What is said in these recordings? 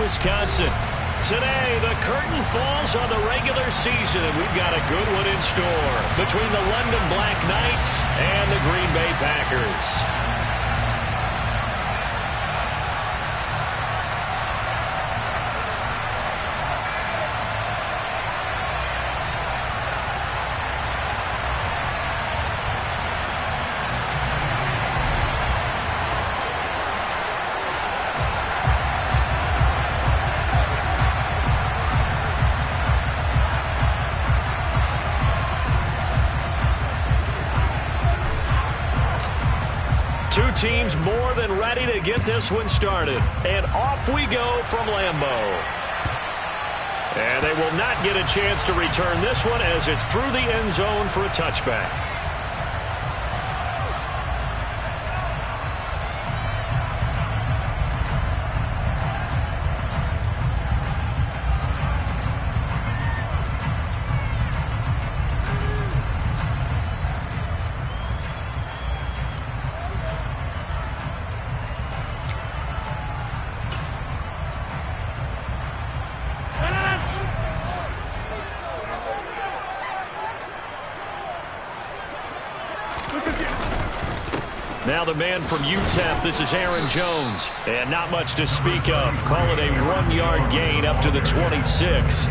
Wisconsin. Today, the curtain falls on the regular season, and we've got a good one in store between the London Black Knights and the Green Bay Packers. Two teams more than ready to get this one started. And off we go from Lambeau. And they will not get a chance to return this one as it's through the end zone for a touchback. Now the man from UTEP, this is Aaron Jones. And not much to speak of. Call it a 1-yard gain up to the 26.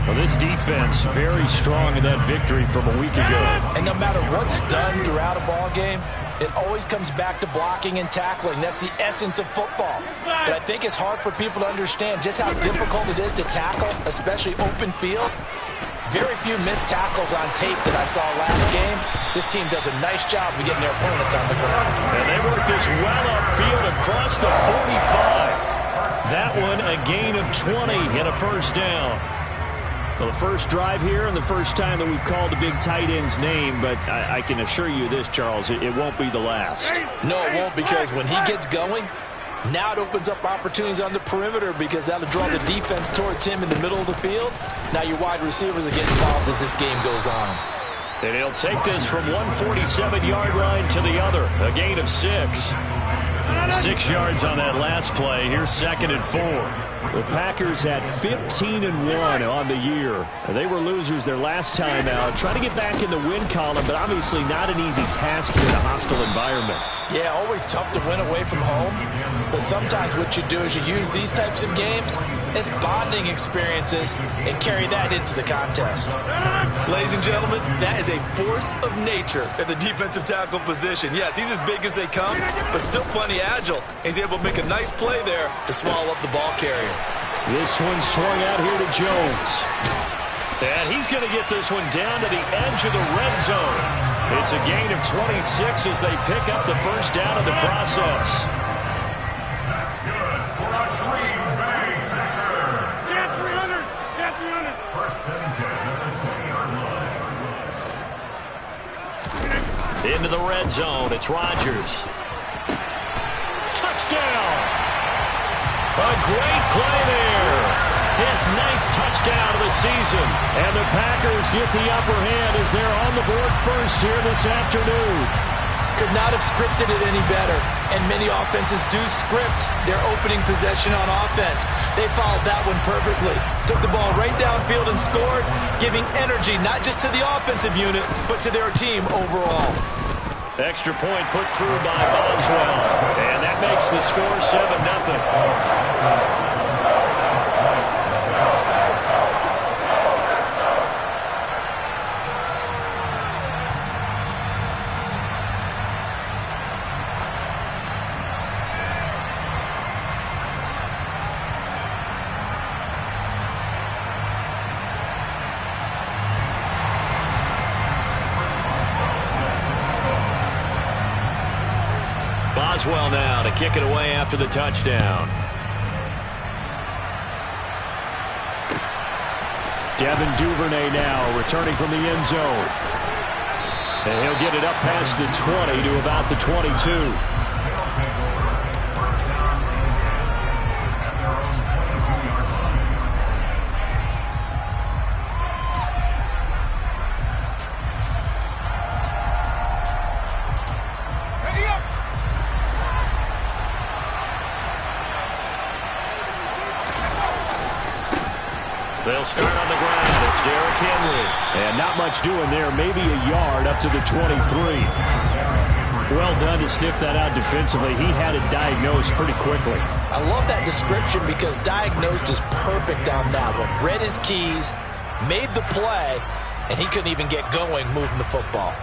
Well, this defense very strong in that victory from a week ago. And no matter what's done throughout a ball game, it always comes back to blocking and tackling. That's the essence of football. But I think it's hard for people to understand just how difficult it is to tackle, especially open field. Very few missed tackles on tape that I saw last game. This team does a nice job of getting their opponents on the ground. And they work this well upfield across the 45. That one a gain of 20 and a first down. Well, the first drive here and the first time that we've called a big tight end's name, but I can assure you this, Charles, it won't be the last. No, it won't, because when he gets going, now it opens up opportunities on the perimeter because that'll draw the defense towards him in the middle of the field. Now your wide receivers are getting involved as this game goes on. And he'll take this from one 47-yard line to the other. A gain of 6. 6 yards on that last play. Here's 2nd and 4. The Packers at 15-1 on the year. They were losers their last time out. Trying to get back in the win column, but obviously not an easy task here in a hostile environment. Yeah, always tough to win away from home. But sometimes what you do is you use these types of games as bonding experiences and carry that into the contest. Ladies and gentlemen, that is a force of nature at the defensive tackle position. Yes, he's as big as they come, but still plenty agile. He's able to make a nice play there to swallow up the ball carrier. This one swung out here to Jones. And he's going to get this one down to the edge of the red zone. It's a gain of 26 as they pick up the first down in the process. That's good for a Green Bay Packer. Get 300. Get 300. First and 10 at the 20-yard line. Into the red zone. It's Rodgers. Touchdown. A great play there. His 9th touchdown of the season. And the Packers get the upper hand as they're on the board first here this afternoon. Could not have scripted it any better. And many offenses do script their opening possession on offense. They followed that one perfectly. Took the ball right downfield and scored, giving energy not just to the offensive unit, but to their team overall. Extra point put through by Boswell. And that makes the score 7-0. Boswell now to kick it away after the touchdown. Devin Duvernay now returning from the end zone. And he'll get it up past the 20 to about the 22. They'll start on the ground. It's Derrick Henry. And not much doing there. Maybe a yard up to the 23. Well done to sniff that out defensively. He had it diagnosed pretty quickly. I love that description because diagnosed is perfect on that one. Read his keys, made the play, and he couldn't even get going moving the football.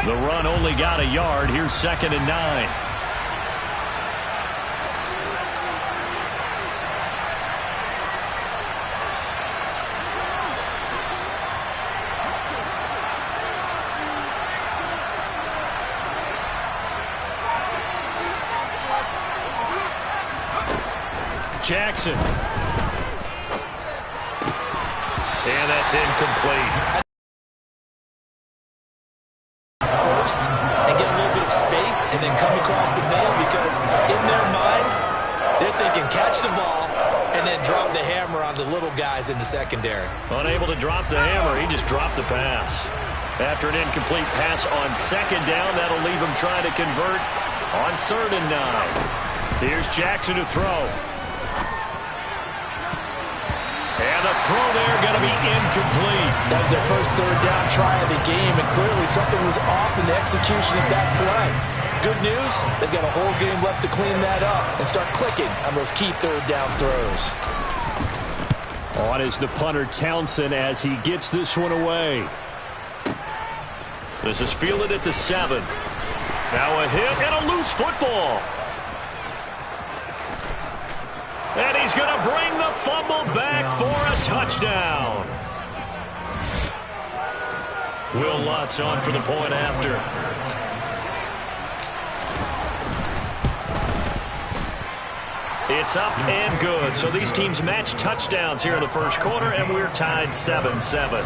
The run only got a yard. Here's 2nd and 9. Jackson. And that's incomplete. First, and get a little bit of space, and then come across the middle, because in their mind, they're thinking catch the ball and then drop the hammer on the little guys in the secondary. Unable to drop the hammer, he just dropped the pass. After an incomplete pass on 2nd down, that'll leave him trying to convert on 3rd and 9. Here's Jackson to throw. And the throw there going to be incomplete. That was their first 3rd down try of the game, and clearly something was off in the execution of that play. Good news, they've got a whole game left to clean that up and start clicking on those key 3rd down throws. On is the punter Townsend as he gets this one away. This is fielded at the 7. Now a hit and a loose football. And he's going to bring the fumble back for a touchdown. Will Lutz on for the point after. It's up and good. So these teams match touchdowns here in the first quarter, and we're tied 7-7.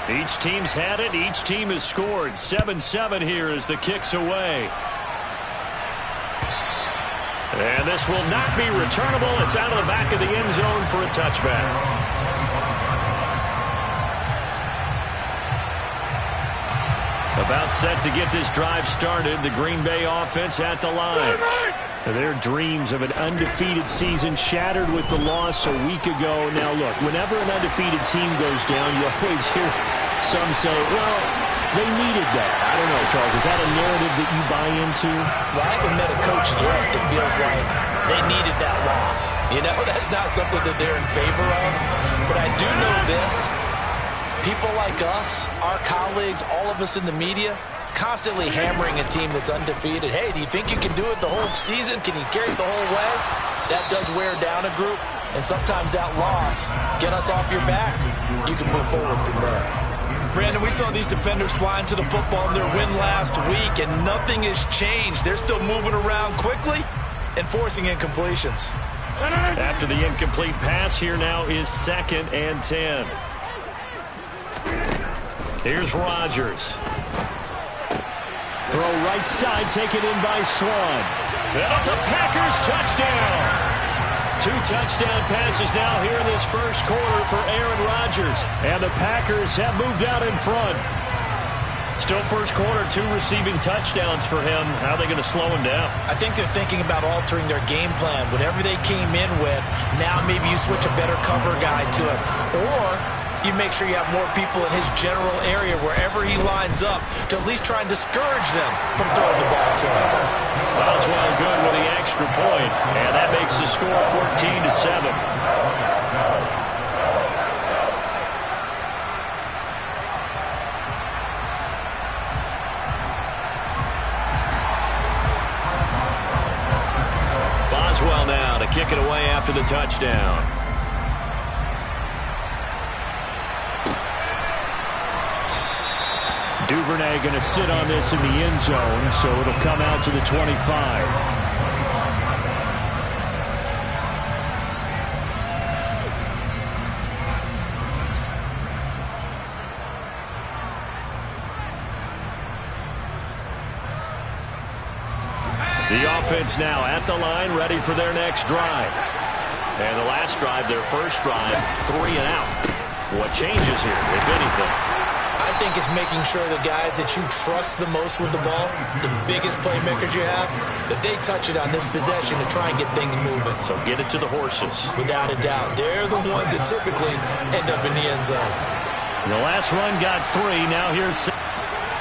Each team's had it. Each team has scored. 7-7 here as the kick's away. And this will not be returnable. It's out of the back of the end zone for a touchback. About set to get this drive started. The Green Bay offense at the line. Their dreams of an undefeated season shattered with the loss a week ago. Now, look, whenever an undefeated team goes down, you always hear some say, well, they needed that. I don't know, Charles. Is that a narrative that you buy into? Well, I haven't met a coach yet that feels like they needed that loss. You know, that's not something that they're in favor of. But I do know this. People like us, our colleagues, all of us in the media, constantly hammering a team that's undefeated. Hey, do you think you can do it the whole season? Can you carry it the whole way? That does wear down a group. And sometimes that loss, get us off your back, you can move forward from there. Brandon, we saw these defenders flying to the football in their win last week, and nothing has changed. They're still moving around quickly and forcing incompletions. After the incomplete pass, here now is 2nd and 10. Here's Rodgers. Throw right side, taken in by Swan. That's a Packers touchdown. 2 touchdown passes now here in this first quarter for Aaron Rodgers. And the Packers have moved out in front. Still first quarter, 2 receiving touchdowns for him. How are they going to slow him down? I think they're thinking about altering their game plan. Whatever they came in with, now maybe you switch a better cover guy to it. Or you make sure you have more people in his general area wherever he lines up to at least try and discourage them from throwing the ball to him. Boswell good with the extra point, and that makes the score 14-7. Boswell now to kick it away after the touchdown. Duvernay going to sit on this in the end zone, so it'll come out to the 25. The offense now at the line, ready for their next drive. And the last drive, their first drive, 3 and out. What changes here, if anything? I I think it's making sure the guys that you trust the most with the ball, the biggest playmakers you have, that they touch it on this possession to try and get things moving. So get it to the horses. Without a doubt. They're the ones that typically end up in the end zone. The last run got 3. Now here's